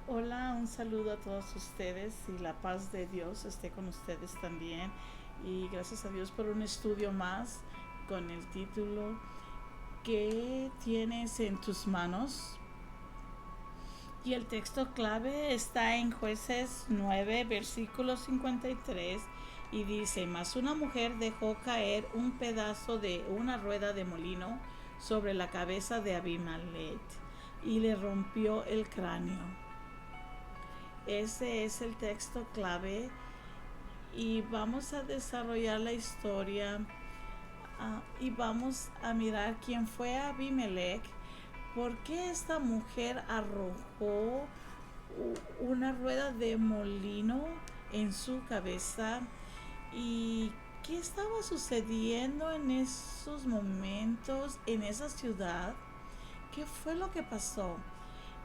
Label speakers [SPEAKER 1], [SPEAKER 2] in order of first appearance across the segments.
[SPEAKER 1] Hola, un saludo a todos ustedes y la paz de Dios esté con ustedes también. Y gracias a Dios por un estudio más con el título ¿Qué tienes en tus manos? Y el texto clave está en Jueces 9, versículo 53 y dice, mas una mujer dejó caer un pedazo de una rueda de molino sobre la cabeza de Abimelech y le rompió el cráneo. Ese es el texto clave y vamos a desarrollar la historia y vamos a mirar quién fue Abimelech, por qué esta mujer arrojó una rueda de molino en su cabeza y qué estaba sucediendo en esos momentos en esa ciudad, qué fue lo que pasó.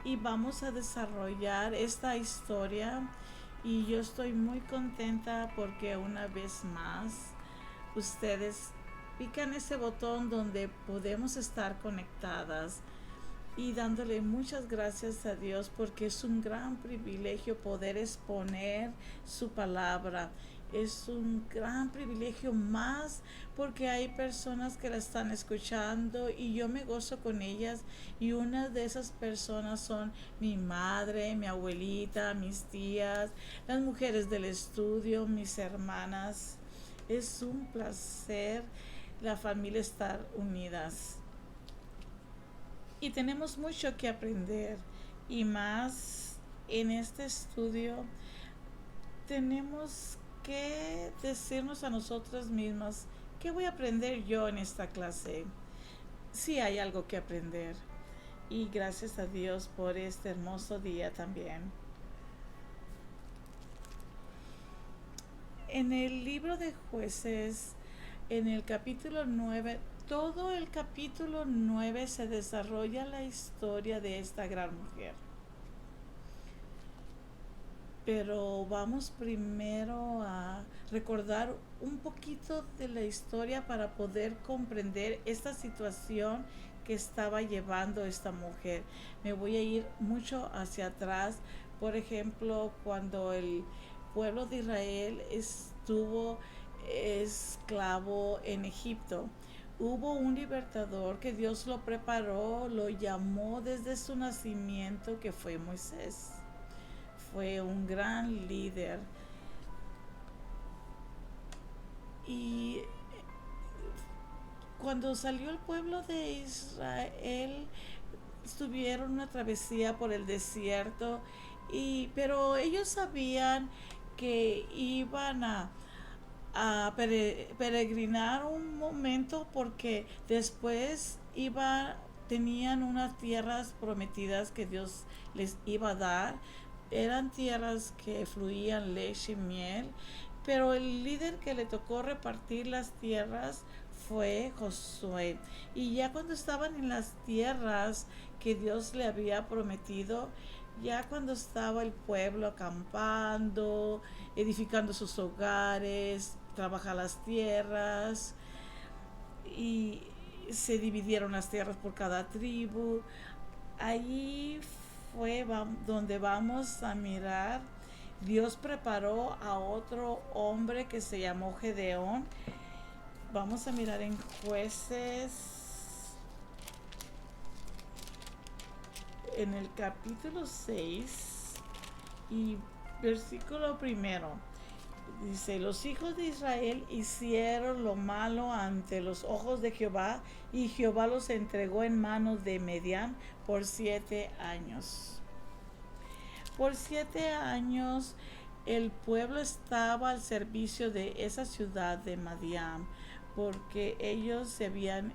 [SPEAKER 1] Y vamos a desarrollar esta historia y yo estoy muy contenta porque una vez más ustedes pican ese botón donde podemos estar conectadas y dándole muchas gracias a Dios porque es un gran privilegio poder exponer su palabra. Es un gran privilegio más porque hay personas que la están escuchando y yo me gozo con ellas y una de esas personas son mi madre, mi abuelita, mis tías, las mujeres del estudio, mis hermanas. Es un placer la familia estar unidas y tenemos mucho que aprender y más en este estudio tenemos que decirnos a nosotras mismas qué voy a aprender yo en esta clase. Sí hay algo que aprender y gracias a Dios por este hermoso día también. En el libro de jueces, en el capítulo 9, todo el capítulo 9 se desarrolla la historia de esta gran mujer. Pero vamos primero a recordar un poquito de la historia para poder comprender esta situación que estaba llevando esta mujer. Me voy a ir mucho hacia atrás, por ejemplo, cuando el pueblo de Israel estuvo esclavo en Egipto. Hubo un libertador que Dios lo preparó, lo llamó desde su nacimiento, que fue Moisés. Fue un gran líder y cuando salió el pueblo de Israel tuvieron una travesía por el desierto pero ellos sabían que iban a peregrinar un momento porque después tenían unas tierras prometidas que Dios les iba a dar. Eran tierras que fluían leche y miel, pero el líder que le tocó repartir las tierras fue Josué. Y ya cuando estaban en las tierras que Dios le había prometido, ya cuando estaba el pueblo acampando, edificando sus hogares, trabajar las tierras y se dividieron las tierras por cada tribu. Allí fue donde vamos a mirar. Dios preparó a otro hombre que se llamó Gedeón. Vamos a mirar en jueces, en el capítulo 6 y versículo primero. Dice, los hijos de Israel hicieron lo malo ante los ojos de Jehová y Jehová los entregó en manos de Medián por 7 años. Por 7 años el pueblo estaba al servicio de esa ciudad de Madián porque ellos se habían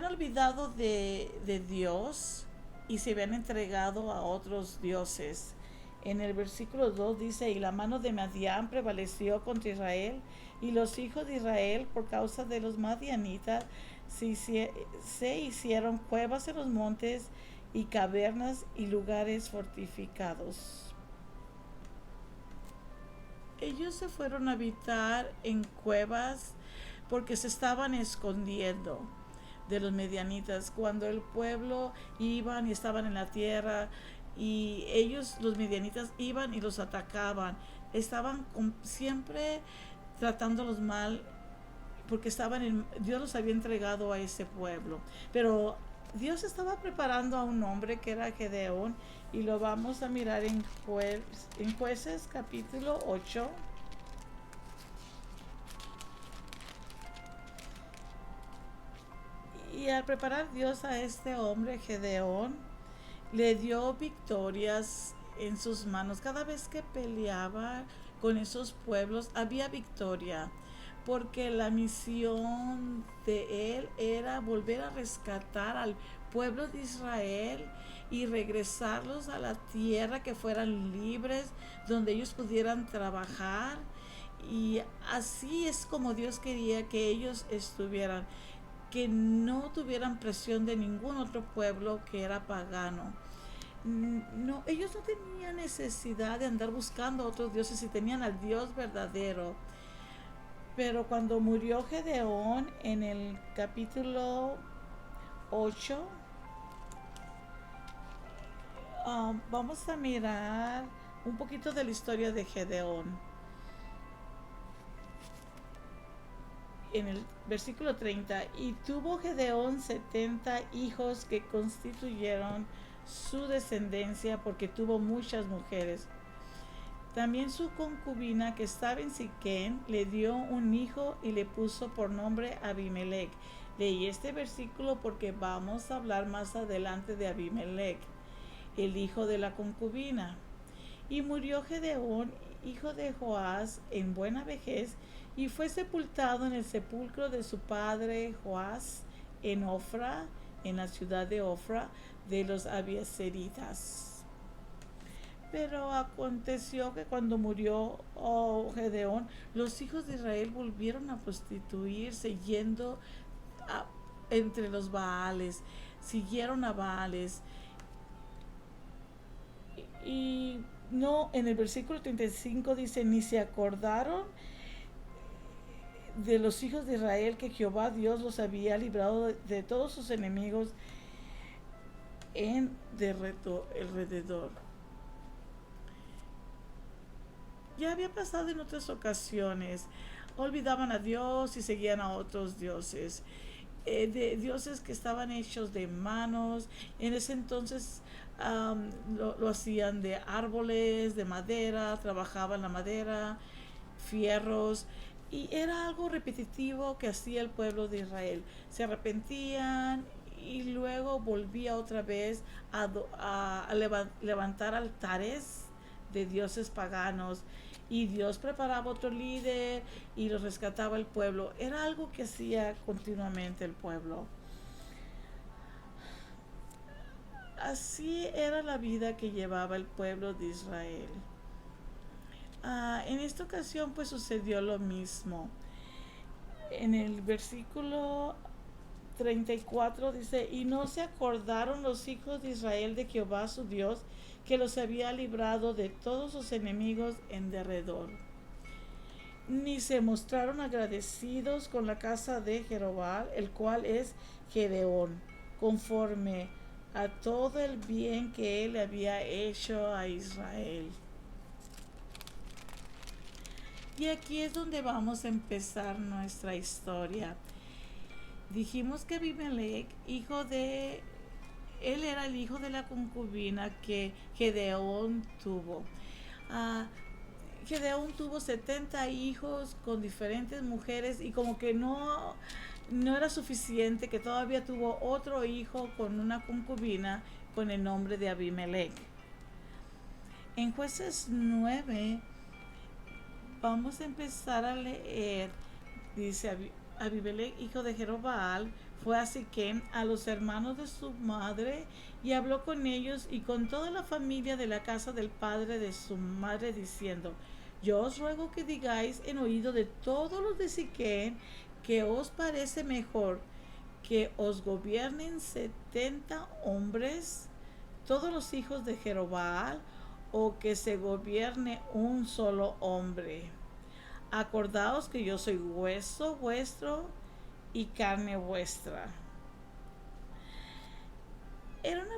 [SPEAKER 1] olvidado de Dios y se habían entregado a otros dioses. En el versículo 2 dice, y la mano de Madián prevaleció contra Israel, y los hijos de Israel, por causa de los madianitas, se hicieron cuevas en los montes y cavernas y lugares fortificados. Ellos se fueron a habitar en cuevas porque se estaban escondiendo, de los medianitas, cuando el pueblo iban y estaban en la tierra y ellos, los medianitas, iban y los atacaban. Estaban siempre tratándolos mal porque Dios los había entregado a ese pueblo. Pero Dios estaba preparando a un hombre que era Gedeón y lo vamos a mirar en Jueces capítulo 8. Y al preparar Dios a este hombre, Gedeón, le dio victorias en sus manos. Cada vez que peleaba con esos pueblos, había victoria. Porque la misión de él era volver a rescatar al pueblo de Israel y regresarlos a la tierra, que fueran libres, donde ellos pudieran trabajar. Y así es como Dios quería que ellos estuvieran, que no tuvieran presión de ningún otro pueblo que era pagano. No, ellos no tenían necesidad de andar buscando a otros dioses y tenían al Dios verdadero. Pero cuando murió Gedeón en el capítulo 8, vamos a mirar un poquito de la historia de Gedeón. En el versículo 30, y tuvo Gedeón 70 hijos que constituyeron su descendencia, porque tuvo muchas mujeres. También su concubina, que estaba en Siquén, le dio un hijo y le puso por nombre Abimelech. Leí este versículo porque vamos a hablar más adelante de Abimelech, el hijo de la concubina. Y murió Gedeón, hijo de Joás, en buena vejez, y fue sepultado en el sepulcro de su padre Joás, en Ofra, en la ciudad de Ofra de los abiezeritas. Pero aconteció que cuando murió Gedeón, los hijos de Israel volvieron a prostituirse yendo entre los Baales, siguieron a Baales. Y no, en el versículo 35 dice, ni se acordaron de los hijos de Israel, que Jehová Dios los había librado de todos sus enemigos en alrededor. Ya había pasado en otras ocasiones. Olvidaban a Dios y seguían a otros dioses. De dioses que estaban hechos de manos. En ese entonces lo hacían de árboles, de madera, trabajaban la madera, fierros. Y era algo repetitivo que hacía el pueblo de Israel. Se arrepentían y luego volvía otra vez a levantar altares de dioses paganos, y Dios preparaba otro líder y los rescataba el pueblo. Era algo que hacía continuamente el pueblo. Así era la vida que llevaba el pueblo de Israel. En esta ocasión pues sucedió lo mismo. En el versículo 34 dice, y no se acordaron los hijos de Israel de Jehová su Dios, que los había librado de todos sus enemigos en derredor. Ni se mostraron agradecidos con la casa de Jerobal, el cual es Gedeón, conforme a todo el bien que él había hecho a Israel. Y aquí es donde vamos a empezar nuestra historia. Dijimos que Abimelech, él era el hijo de la concubina que Gedeón tuvo. Gedeón tuvo 70 hijos con diferentes mujeres, y como que no era suficiente, que todavía tuvo otro hijo con una concubina con el nombre de Abimelech. En Jueces 9 vamos a empezar a leer. Dice, Abimelech, hijo de Jerobal, fue a Siquem, a los hermanos de su madre, y habló con ellos y con toda la familia de la casa del padre de su madre, diciendo, yo os ruego que digáis en oído de todos los de Siquem, que os parece mejor que os gobiernen 70 hombres, todos los hijos de Jerobal, o que se gobierne un solo hombre. Acordaos que yo soy hueso vuestro y carne vuestra.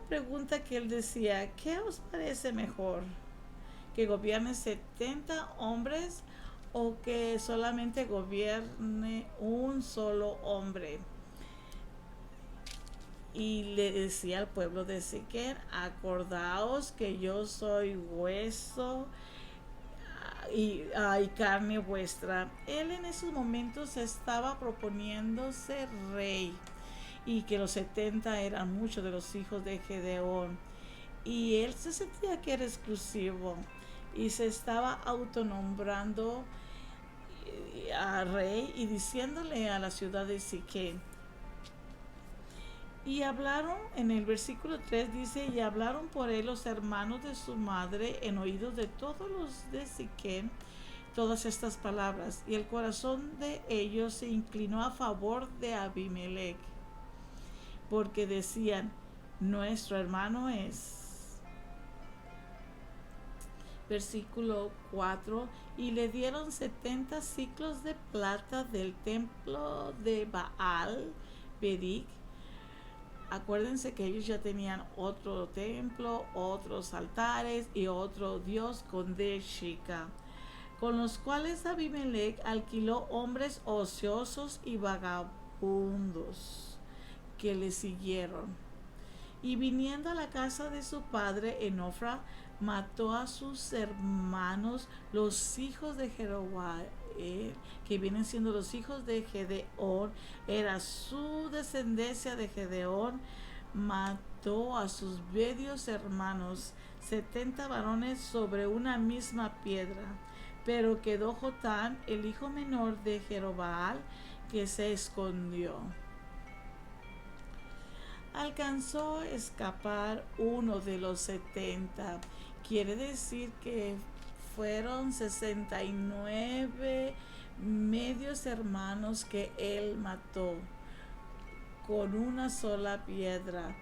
[SPEAKER 1] pregunta que él decía, ¿qué os parece mejor? ¿Que gobierne 70 hombres o que solamente gobierne un solo hombre? Y le decía al pueblo de Siquem, acordaos que yo soy hueso y carne vuestra. Él en esos momentos estaba proponiéndose rey y que los 70 eran muchos de los hijos de Gedeón. Y él se sentía que era exclusivo y se estaba autonombrando a rey y diciéndole a la ciudad de Siquem. Y hablaron, en el versículo 3 dice, y hablaron por él los hermanos de su madre en oídos de todos los de Siquem todas estas palabras. Y el corazón de ellos se inclinó a favor de Abimelech, porque decían, nuestro hermano es. Versículo 4, y le dieron 70 ciclos de plata del templo de Baal Beric. Acuérdense que ellos ya tenían otro templo, otros altares y otro dios con D chica, con los cuales Abimelech alquiló hombres ociosos y vagabundos que le siguieron. Y viniendo a la casa de su padre en Ofra, mató a sus hermanos, los hijos de Jeroboam, que vienen siendo los hijos de Gedeón, era su descendencia de Gedeón. Mató a sus medios hermanos, 70 varones sobre una misma piedra. Pero quedó Jotán, el hijo menor de Jeroboam, que se escondió. Alcanzó a escapar uno de los 70. Quiere decir que fueron 69 medios hermanos que él mató con una sola piedra.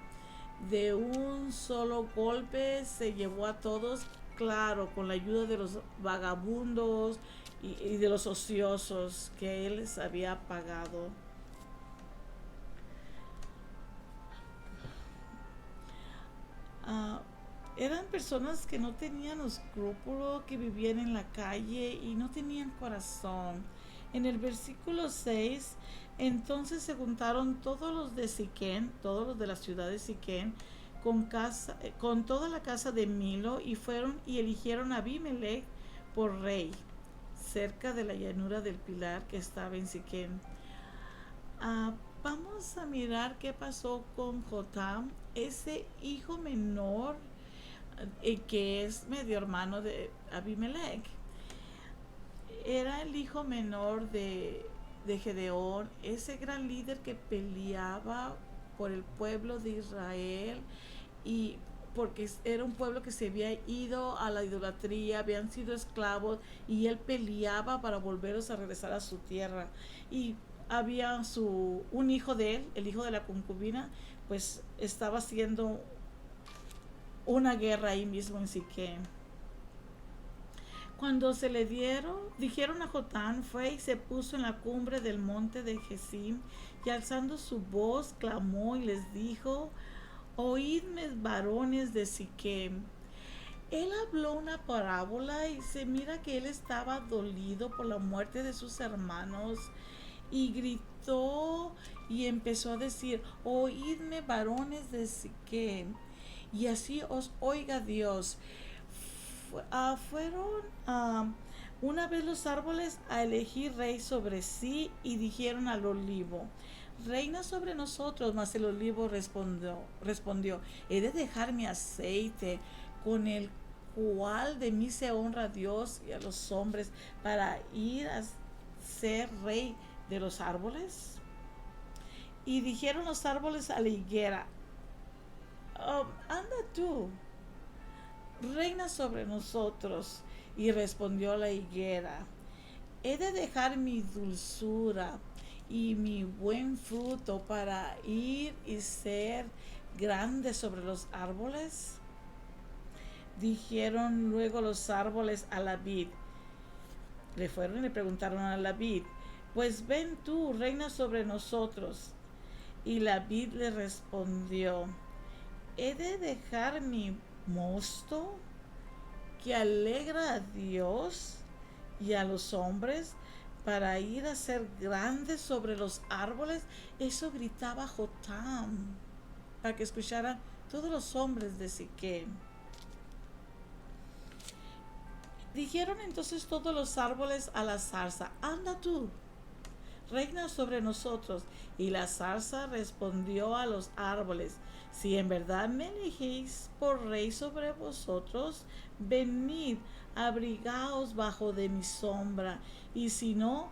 [SPEAKER 1] De un solo golpe se llevó a todos, claro, con la ayuda de los vagabundos y de los ociosos que él les había pagado. Eran personas que no tenían escrúpulo, que vivían en la calle y no tenían corazón. En el versículo 6, entonces se juntaron todos los de Siquem, todos los de la ciudad de Siquem, con toda la casa de Milo, y fueron y eligieron a Abimelech por rey, cerca de la llanura del Pilar que estaba en Siquem. Vamos a mirar qué pasó con Jotam, ese hijo menor que es medio hermano de Abimelech. Era el hijo menor de Gedeón, ese gran líder que peleaba por el pueblo de Israel, y porque era un pueblo que se había ido a la idolatría, habían sido esclavos, y él peleaba para volverlos a regresar a su tierra. Y había un hijo de él, el hijo de la concubina, pues estaba haciendo una guerra ahí mismo en Siquem. Cuando se le dijeron a Jotán, fue y se puso en la cumbre del monte de Gesim, y alzando su voz clamó y les dijo, oídme, varones de Siquem. Él habló una parábola y se mira que él estaba dolido por la muerte de sus hermanos, y gritó y empezó a decir, oídme, varones de Siquem, y así os oiga Dios. Fueron una vez los árboles a elegir rey sobre sí, y dijeron al olivo, reina sobre nosotros. Mas el olivo respondió, he de dejar mi aceite, con el cual de mí se honra a Dios y a los hombres, para ir a ser rey de los árboles. Y dijeron los árboles a la higuera, anda tú, reina sobre nosotros. Y respondió la higuera, he de dejar mi dulzura y mi buen fruto para ir y ser grande sobre los árboles. Dijeron luego los árboles a la vid, le fueron y le preguntaron a la vid, pues ven tú, reina sobre nosotros. Y la vid le respondió, ¿He de dejar mi mosto que alegra a Dios y a los hombres para ir a ser grandes sobre los árboles? Eso gritaba Jotam para que escucharan todos los hombres de Siquem. Dijeron entonces todos los árboles a la zarza: anda tú, reina sobre nosotros. Y la zarza respondió a los árboles: si en verdad me elegís por rey sobre vosotros, venid, abrigaos bajo de mi sombra, y si no,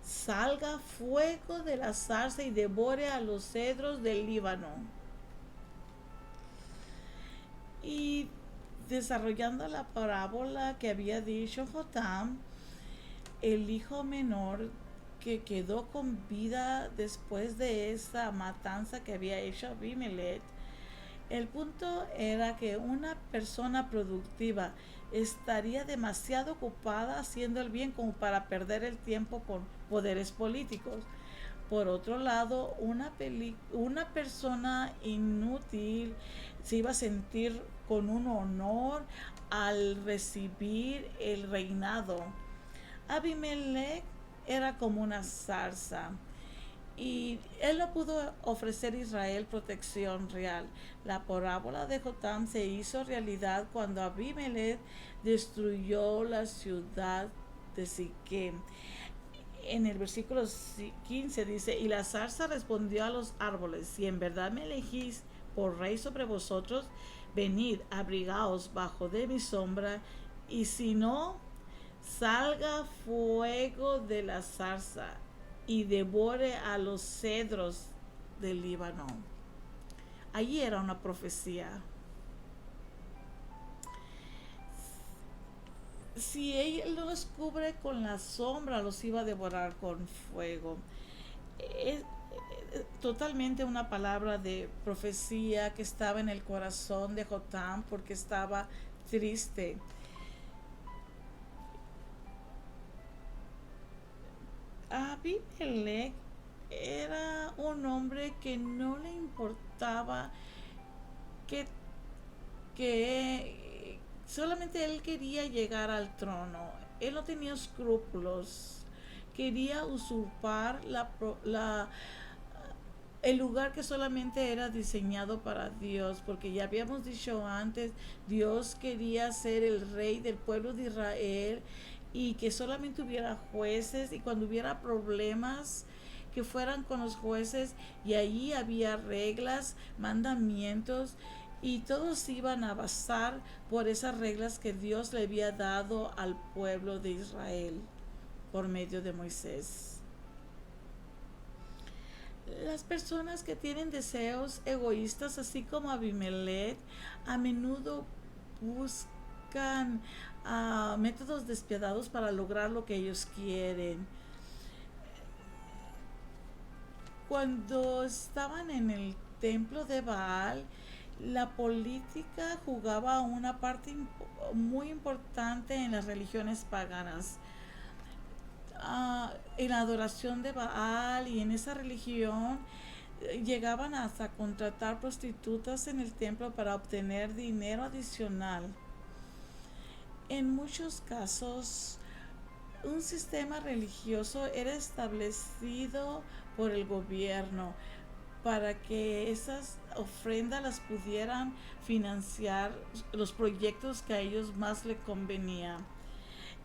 [SPEAKER 1] salga fuego de la zarza y devore a los cedros del Líbano. Y desarrollando la parábola que había dicho Jotam, el hijo menor que quedó con vida después de esa matanza que había hecho Abimelech, el punto era que una persona productiva estaría demasiado ocupada haciendo el bien como para perder el tiempo con poderes políticos. Por otro lado, una persona inútil se iba a sentir con un honor al recibir el reinado. Abimelech era como una zarza y él no pudo ofrecer a Israel protección real. La parábola de Jotam se hizo realidad cuando Abimelech destruyó la ciudad de Siquem. En el versículo 15 dice: y la zarza respondió a los árboles: si en verdad me elegís por rey sobre vosotros, venid, abrigaos bajo de mi sombra, y si no, salga fuego de la zarza y devore a los cedros del Líbano. Allí era una profecía. Si él los cubre con la sombra, los iba a devorar con fuego. Es totalmente una palabra de profecía que estaba en el corazón de Jotam porque estaba triste. Abimelech era un hombre que no le importaba que, que solamente él quería llegar al trono. Él no tenía escrúpulos. Quería usurpar el lugar que solamente era diseñado para Dios, porque ya habíamos dicho antes, Dios quería ser el rey del pueblo de Israel y que solamente hubiera jueces, y cuando hubiera problemas que fueran con los jueces, y allí había reglas, mandamientos, y todos iban a basar por esas reglas que Dios le había dado al pueblo de Israel por medio de Moisés. Las personas que tienen deseos egoístas, así como Abimelech, a menudo buscan métodos despiadados para lograr lo que ellos quieren. Cuando estaban en el templo de Baal, la política jugaba una parte muy importante en las religiones paganas. En la adoración de Baal y en esa religión llegaban hasta contratar prostitutas en el templo para obtener dinero adicional. En muchos casos, un sistema religioso era establecido por el gobierno para que esas ofrendas las pudieran financiar los proyectos que a ellos más les convenía.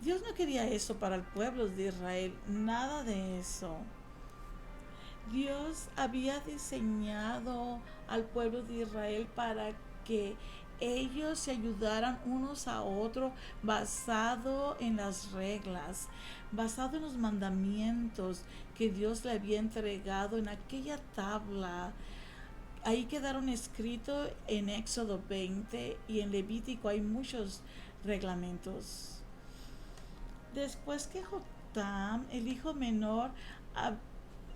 [SPEAKER 1] Dios no quería eso para el pueblo de Israel, nada de eso. Dios había diseñado al pueblo de Israel para que ellos se ayudaran unos a otros basado en las reglas, basado en los mandamientos que Dios le había entregado en aquella tabla. Ahí quedaron escritos en Éxodo 20 y en Levítico hay muchos reglamentos. Después que Jotam, el hijo menor,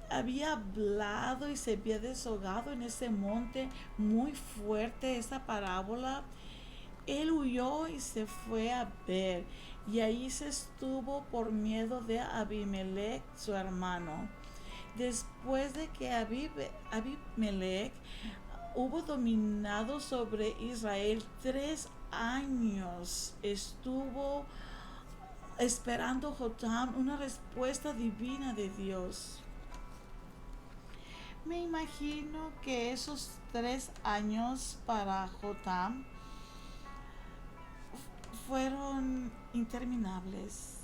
[SPEAKER 1] había hablado y se había desahogado en ese monte muy fuerte, esa parábola, él huyó y se fue a ver, y ahí se estuvo por miedo de Abimelech, su hermano. Después de que Abimelech hubo dominado sobre Israel 3 años. Estuvo esperando Jotam una respuesta divina de Dios. Me imagino que esos 3 años para Jotam fueron interminables.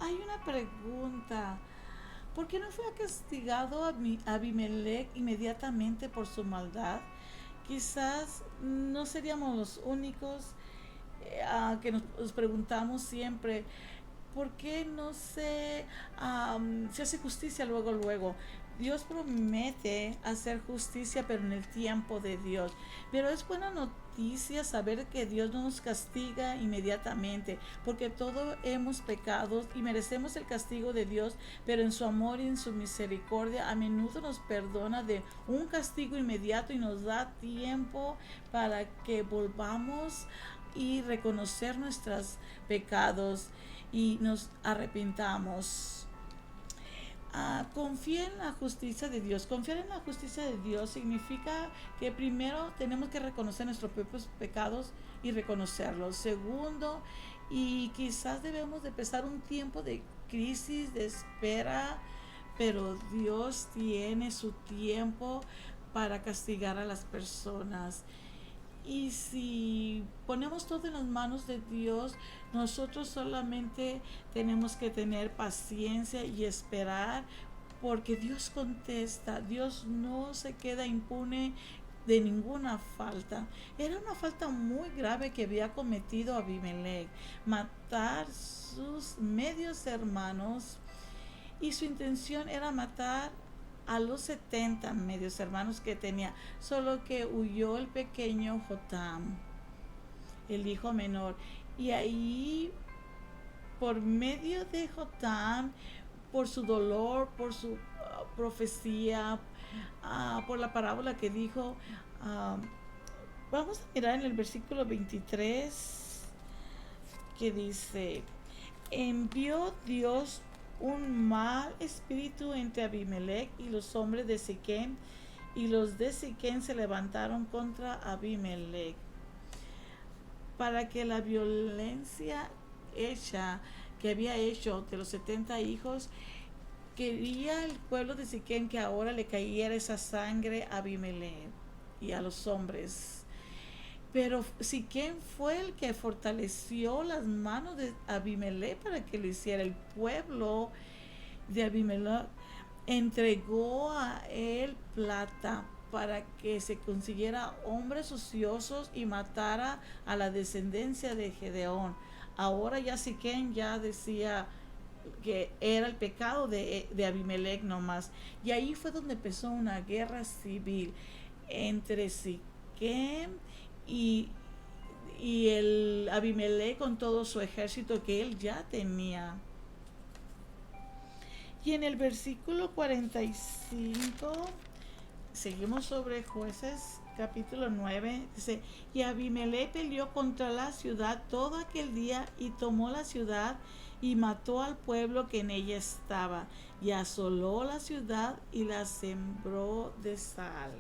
[SPEAKER 1] Hay una pregunta. ¿Por qué no fue castigado Abimelech inmediatamente por su maldad? Quizás no seríamos los únicos que nos preguntamos siempre, ¿por qué no se hace justicia luego? Dios promete hacer justicia, pero en el tiempo de Dios. Pero es buena noticia saber que Dios no nos castiga inmediatamente, porque todos hemos pecado y merecemos el castigo de Dios, pero en su amor y en su misericordia a menudo nos perdona de un castigo inmediato y nos da tiempo para que volvamos y reconocer nuestros pecados y nos arrepintamos. Confía en la justicia de Dios. Confiar en la justicia de Dios significa que primero tenemos que reconocer nuestros propios pecados y reconocerlos. Segundo, y quizás debemos de pasar un tiempo de crisis, de espera, pero Dios tiene su tiempo para castigar a las personas. Y si ponemos todo en las manos de Dios, nosotros solamente tenemos que tener paciencia y esperar, porque Dios contesta. Dios no se queda impune de ninguna falta. Era una falta muy grave que había cometido Abimelech, matar sus medios hermanos, y su intención era matar a los 70 medios hermanos que tenía, solo que huyó el pequeño Jotam, el hijo menor. Y ahí, por medio de Jotam, por su dolor, por su profecía, por la parábola que dijo, vamos a mirar en el versículo 23 que dice: envió Dios un mal espíritu entre Abimelech y los hombres de Siquem, y los de Siquem se levantaron contra Abimelech para que la violencia que había hecho de los 70 hijos. Quería el pueblo de Siquem que ahora le cayera esa sangre a Abimelech y a los hombres. Pero Siquem fue el que fortaleció las manos de Abimelech para que lo hiciera. El pueblo de Abimelech entregó a él plata para que se consiguiera hombres ociosos y matara a la descendencia de Gedeón. Ahora ya Siquem ya decía que era el pecado de Abimelech nomás. Y ahí fue donde empezó una guerra civil entre Siquem y el Abimelech con todo su ejército que él ya tenía. Y en el versículo 45, seguimos sobre Jueces capítulo 9, dice: y Abimelech peleó contra la ciudad todo aquel día y tomó la ciudad y mató al pueblo que en ella estaba, y asoló la ciudad y la sembró de sal.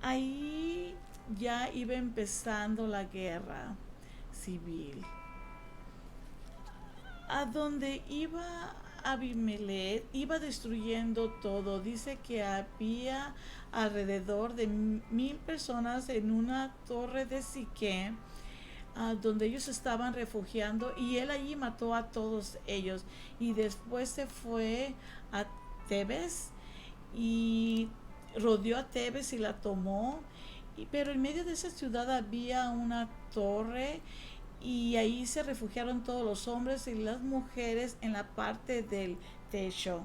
[SPEAKER 1] Ahí ya iba empezando la guerra civil. A donde iba Abimelech, iba destruyendo todo. Dice que había alrededor de 1000 personas en una torre de Siquem, donde ellos estaban refugiando, y él allí mató a todos ellos. Y después se fue a Tebes y rodeó a Tebes y la tomó. Pero en medio de esa ciudad había una torre, y ahí se refugiaron todos los hombres y las mujeres en la parte del techo.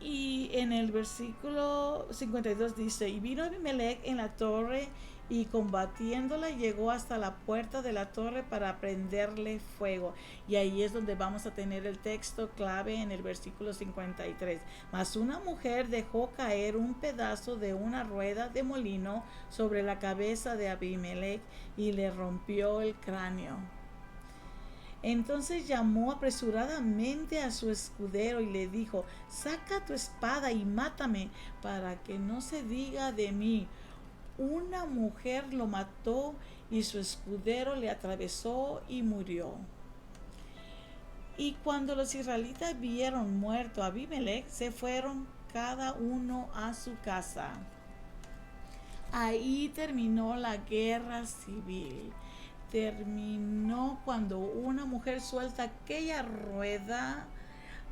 [SPEAKER 1] Y en el versículo 52 dice: y vino Abimelech en la torre, y combatiéndola llegó hasta la puerta de la torre para prenderle fuego. Y ahí es donde vamos a tener el texto clave en el versículo 53. Mas una mujer dejó caer un pedazo de una rueda de molino sobre la cabeza de Abimelech y le rompió el cráneo. Entonces llamó apresuradamente a su escudero y le dijo: saca tu espada y mátame, para que no se diga de mí: una mujer lo mató y su escudero le atravesó y murió. Y cuando los israelitas vieron muerto a Abimelech, se fueron cada uno a su casa. Ahí terminó la guerra civil. Terminó cuando una mujer suelta aquella rueda,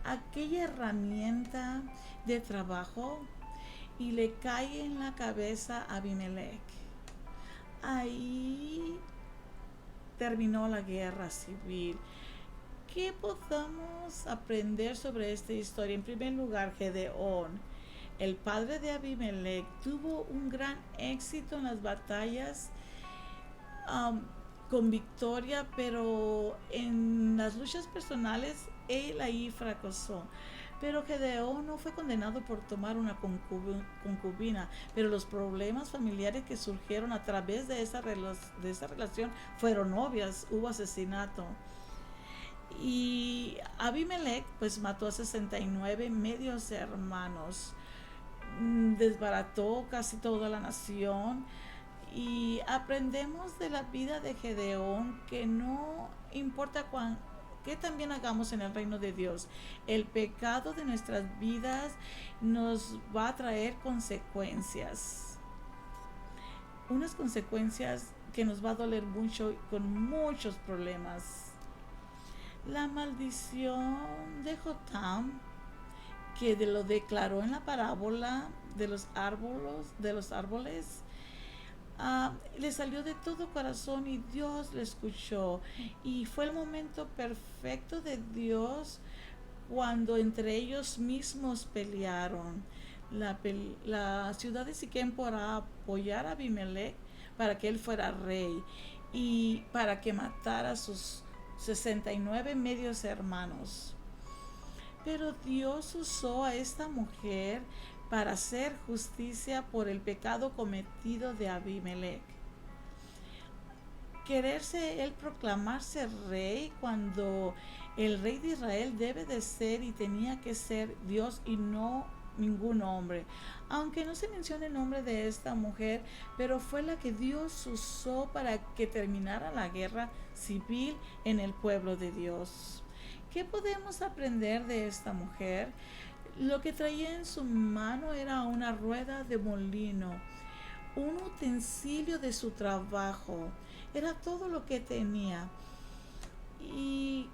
[SPEAKER 1] aquella herramienta de trabajo, y le cae en la cabeza a Abimelech. Ahí terminó la guerra civil. ¿Qué podemos aprender sobre esta historia? En primer lugar, Gedeón, el padre de Abimelech, tuvo un gran éxito en las batallas, con victoria, pero en las luchas personales él ahí fracasó. Pero Gedeón no fue condenado por tomar una concubina, pero los problemas familiares que surgieron a través de esa relación fueron obvias. Hubo asesinato. Y Abimelech pues mató a 69 medios hermanos, desbarató casi toda la nación. Y aprendemos de la vida de Gedeón que no importa qué también hagamos en el reino de Dios, el pecado de nuestras vidas nos va a traer consecuencias, unas consecuencias que nos va a doler mucho, con muchos problemas. La maldición de Jotam, que lo declaró en la parábola de los árboles, le salió de todo corazón y Dios le escuchó. Y fue el momento perfecto de Dios cuando entre ellos mismos pelearon. La ciudad de Siquem por apoyar a Abimelech para que él fuera rey y para que matara a sus 69 medios hermanos. Pero Dios usó a esta mujer para hacer justicia por el pecado cometido de Abimelech. Quererse él proclamarse rey cuando el rey de Israel debe de ser y tenía que ser Dios y no ningún hombre. Aunque no se menciona el nombre de esta mujer, pero fue la que Dios usó para que terminara la guerra civil en el pueblo de Dios. ¿Qué podemos aprender de esta mujer? Lo que traía en su mano era una rueda de molino, un utensilio de su trabajo. Era todo lo que tenía. ¿Y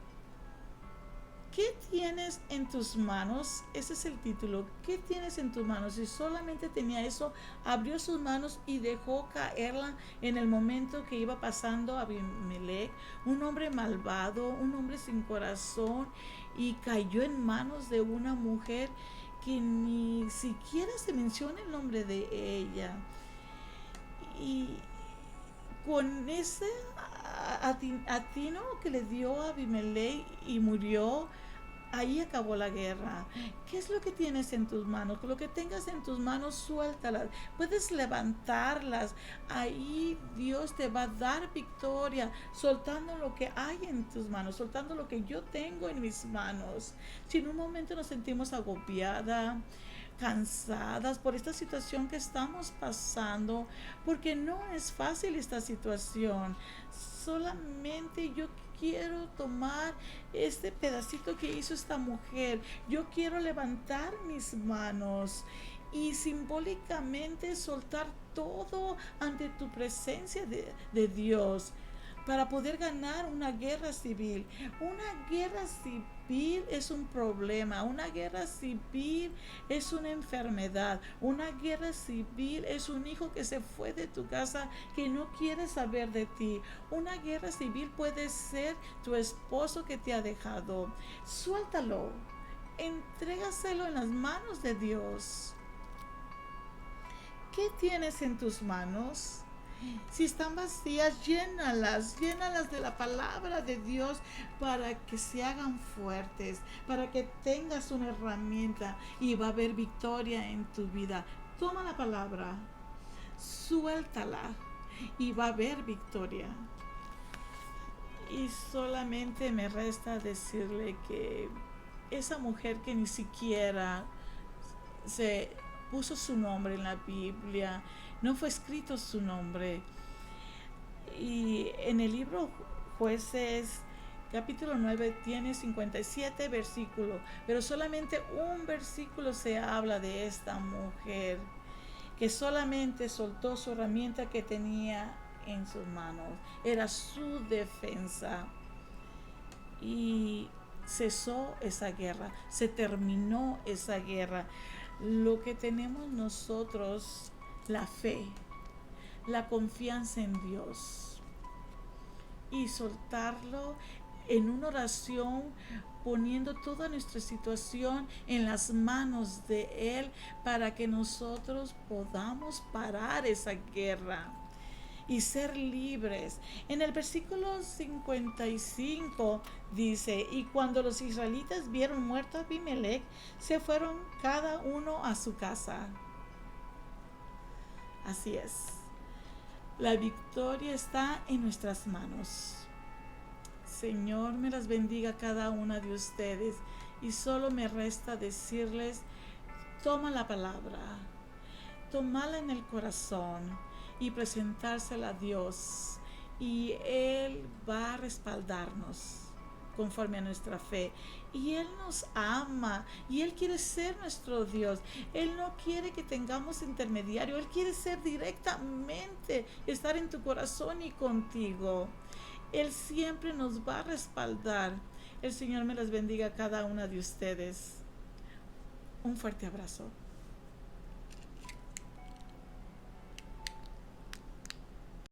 [SPEAKER 1] qué tienes en tus manos? Ese es el título. ¿Qué tienes en tus manos? Si solamente tenía eso, abrió sus manos y dejó caerla en el momento que iba pasando Abimelech, un hombre malvado, un hombre sin corazón, y cayó en manos de una mujer que ni siquiera se menciona el nombre de ella. Y con ese atino que le dio a Abimelech y murió, ahí acabó la guerra. ¿Qué es lo que tienes en tus manos? Lo que tengas en tus manos, suéltalas. Puedes levantarlas. Ahí Dios te va a dar victoria, soltando lo que hay en tus manos, soltando lo que yo tengo en mis manos. Si en un momento nos sentimos agobiadas, cansadas por esta situación que estamos pasando, porque no es fácil esta situación. Solamente yo quiero tomar este pedacito que hizo esta mujer. Yo quiero levantar mis manos y simbólicamente soltar todo ante tu presencia de Dios, para poder ganar una guerra civil. Una guerra civil es un problema, una guerra civil es una enfermedad, una guerra civil es un hijo que se fue de tu casa que no quiere saber de ti. Una guerra civil puede ser tu esposo que te ha dejado. Suéltalo, entrégaselo en las manos de Dios. ¿Qué tienes en tus manos? Si están vacías, llénalas de la palabra de Dios para que se hagan fuertes, para que tengas una herramienta y va a haber victoria en tu vida. Toma la palabra, suéltala y va a haber victoria. Y solamente me resta decirle que esa mujer que ni siquiera se puso su nombre en la Biblia, no fue escrito su nombre. Y en el libro Jueces, capítulo 9, tiene 57 versículos, pero solamente un versículo se habla de esta mujer que solamente soltó su herramienta que tenía en sus manos. Era su defensa. Y cesó esa guerra, se terminó esa guerra. Lo que tenemos nosotros, la fe, la confianza en Dios y soltarlo en una oración, poniendo toda nuestra situación en las manos de Él para que nosotros podamos parar esa guerra y ser libres. En el versículo 55 dice: y cuando los israelitas vieron muerto a Abimelech, se fueron cada uno a su casa. Así es. La victoria está en nuestras manos. Señor, me las bendiga cada una de ustedes. Y solo me resta decirles: toma la palabra, tómala en el corazón y presentársela a Dios. Y Él va a respaldarnos conforme a nuestra fe. Y Él nos ama y Él quiere ser nuestro Dios. Él no quiere que tengamos intermediario. Él quiere ser directamente, estar en tu corazón y contigo. Él siempre nos va a respaldar. El Señor me las bendiga a cada una de ustedes. Un fuerte abrazo.